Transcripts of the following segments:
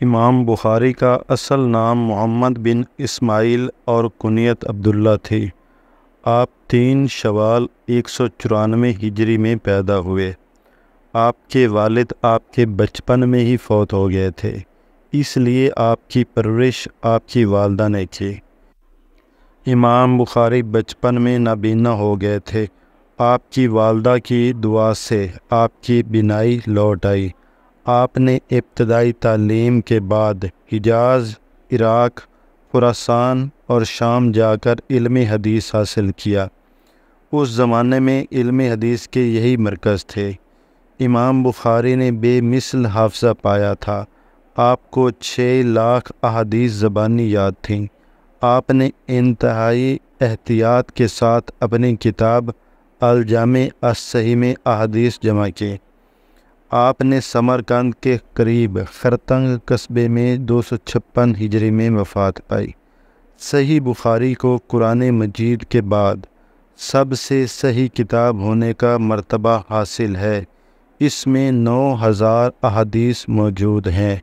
امام بخاری کا اصل نام محمد بن اسماعیل اور کنیت عبداللہ تھی۔ آپ 3 شوال 194 ہجری میں پیدا ہوئے۔ آپ کے والد آپ کے بچپن میں ہی فوت ہو گئے تھے، اس لیے آپ کی پرورش آپ کی والدہ نے کی۔ امام بخاری بچپن میں نابینا ہو گئے تھے۔ آپ کی والدہ کی دعا سے آپ کی بینائی لوٹ آئی۔ آپ نے ابتدائی تعلیم کے بعد حجاز، عراق، خراسان اور شام جا کر علم حدیث حاصل کیا۔ اس زمانے میں علم حدیث کے یہی مرکز تھے۔ امام بخاری نے بے مثل حافظہ پایا تھا۔ آپ کو 6 لاکھ احادیث زبانی یاد تھیں۔ آپ نے انتہائی احتیاط کے ساتھ اپنی کتاب الجامع الصحیح میں احادیث جمع کی۔ آپ نے سمرقند کے قریب خرطنگ قصبے میں 256 ہجری میں وفات پائی۔ صحیح بخاری کو قرآن مجید کے بعد سب سے صحیح کتاب ہونے کا مرتبہ حاصل ہے۔ اس میں 9000 احادیث موجود ہیں۔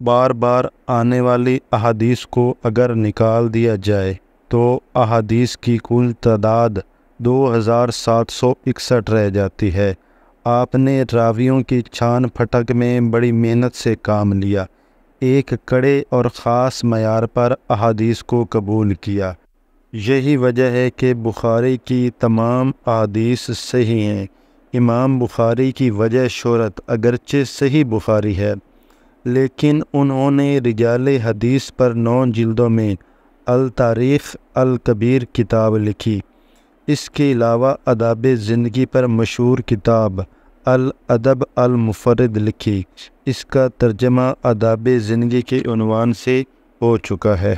بار بار آنے والی احادیث کو اگر نکال دیا جائے تو احادیث کی کل تعداد 2761 رہ جاتی ہے۔ آپ نے راویوں کی چھان پھٹک میں بڑی محنت سے کام لیا، ایک کڑے اور خاص معیار پر احادیث کو قبول کیا۔ یہی وجہ ہے کہ بخاری کی تمام احادیث صحیح ہیں۔ امام بخاری کی وجہ شہرت اگرچہ صحیح بخاری ہے، لیکن انہوں نے رجال حدیث پر 9 جلدوں میں التاریخ الکبیر کتاب لکھی۔ اس کے علاوہ آداب زندگی پر مشہور کتاب الادب المفرد لکھی۔ اس کا ترجمہ آداب زندگی کے عنوان سے ہو چکا ہے۔